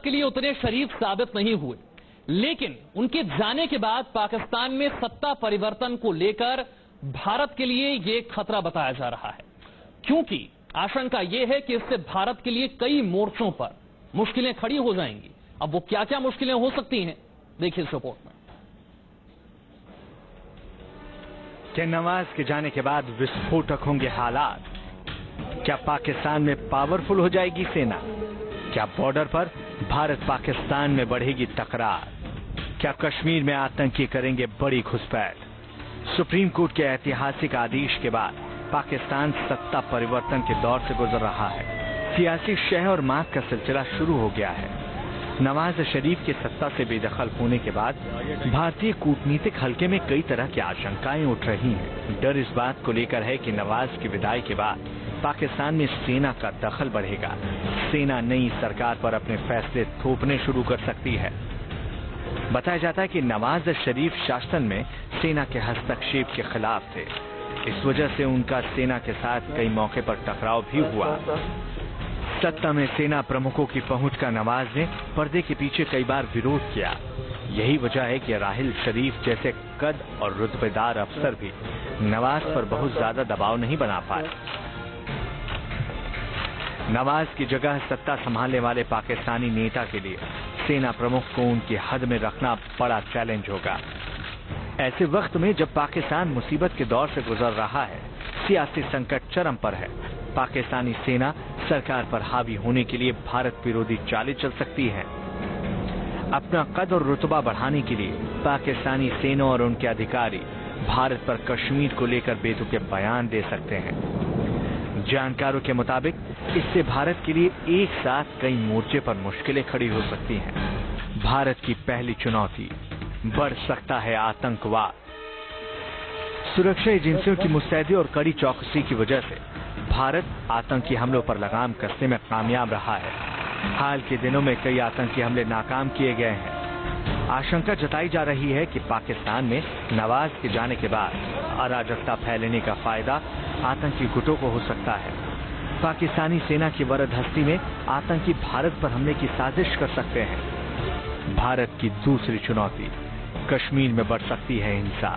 के लिए उतने शरीफ साबित नहीं हुए, लेकिन उनके जाने के बाद पाकिस्तान में सत्ता परिवर्तन को लेकर भारत के लिए ये खतरा बताया जा रहा है, क्योंकि आशंका यह है कि इससे भारत के लिए कई मोर्चों पर मुश्किलें खड़ी हो जाएंगी। अब वो क्या क्या मुश्किलें हो सकती हैं, देखिए इस रिपोर्ट में। क्या नवाज के जाने के बाद विस्फोटक होंगे हालात? क्या पाकिस्तान में पावरफुल हो जाएगी सेना? क्या बॉर्डर पर भारत पाकिस्तान में बढ़ेगी तकरार? क्या कश्मीर में आतंकी करेंगे बड़ी घुसपैठ? सुप्रीम कोर्ट के ऐतिहासिक आदेश के बाद पाकिस्तान सत्ता परिवर्तन के दौर से गुजर रहा है। सियासी शह और मात का सिलसिला शुरू हो गया है। नवाज शरीफ के सत्ता से बेदखल होने के बाद भारतीय कूटनीतिक हलके में कई तरह की आशंकाएं उठ रही हैं। डर इस बात को लेकर है कि नवाज की विदाई के बाद पाकिस्तान में सेना का दखल बढ़ेगा। सेना नई सरकार पर अपने फैसले थोपने शुरू कर सकती है। बताया जाता है कि नवाज शरीफ शासन में सेना के हस्तक्षेप के खिलाफ थे। इस वजह से उनका सेना के साथ कई मौके पर टकराव भी हुआ। सत्ता में सेना प्रमुखों की पहुंच का नवाज ने पर्दे के पीछे कई बार विरोध किया। यही वजह है कि राहिल शरीफ जैसे कद और रुतबेदार अफसर भी नवाज पर बहुत ज्यादा दबाव नहीं बना पाए। नवाज की जगह सत्ता संभालने वाले पाकिस्तानी नेता के लिए सेना प्रमुख को उनकी हद में रखना बड़ा चैलेंज होगा। ऐसे वक्त में जब पाकिस्तान मुसीबत के दौर से गुजर रहा है, सियासी संकट चरम पर है, पाकिस्तानी सेना सरकार पर हावी होने के लिए भारत विरोधी चालें चल सकती है। अपना कद और रुतबा बढ़ाने के लिए पाकिस्तानी सेना और उनके अधिकारी भारत पर कश्मीर को लेकर बेतुके बयान दे सकते हैं। जानकारों के मुताबिक इससे भारत के लिए एक साथ कई मोर्चे पर मुश्किलें खड़ी हो सकती हैं। भारत की पहली चुनौती बढ़ सकता है आतंकवाद। सुरक्षा एजेंसियों की मुस्तैदी और कड़ी चौकसी की वजह से भारत आतंकी हमलों पर लगाम कसने में कामयाब रहा है। हाल के दिनों में कई आतंकी हमले नाकाम किए गए हैं। आशंका जताई जा रही है कि पाकिस्तान में नवाज के जाने के बाद अराजकता फैलने का फायदा आतंकी गुटों को हो सकता है। पाकिस्तानी सेना की वरद हस्ती में आतंकी भारत पर हमले की साजिश कर सकते हैं। भारत की दूसरी चुनौती कश्मीर में बढ़ सकती है हिंसा।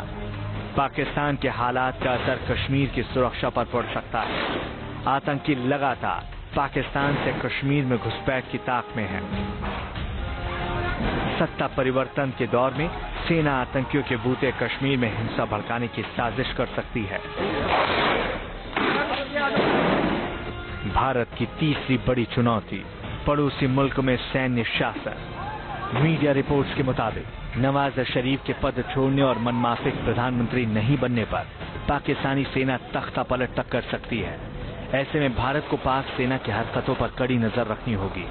पाकिस्तान के हालात का असर कश्मीर की सुरक्षा पर पड़ सकता है। आतंकी लगातार पाकिस्तान से कश्मीर में घुसपैठ की ताक में है। सत्ता परिवर्तन के दौर में सेना आतंकियों के बूते कश्मीर में हिंसा भड़काने की साजिश कर सकती है। भारत की तीसरी बड़ी चुनौती पड़ोसी मुल्क में सैन्य शासन। मीडिया रिपोर्ट्स के मुताबिक नवाज शरीफ के पद छोड़ने और मनमाफिक प्रधानमंत्री नहीं बनने पर पाकिस्तानी सेना तख्ता पलट तक कर सकती है। ऐसे में भारत को पाक सेना की हरकतों पर कड़ी नजर रखनी होगी।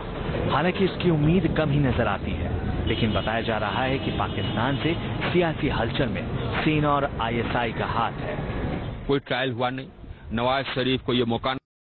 हालांकि इसकी उम्मीद कम ही नजर आती है, लेकिन बताया जा रहा है कि पाकिस्तान से सियासी हलचल में सेना और ISI का हाथ है। कोई ट्रायल हुआ नहीं, नवाज शरीफ को ये मौका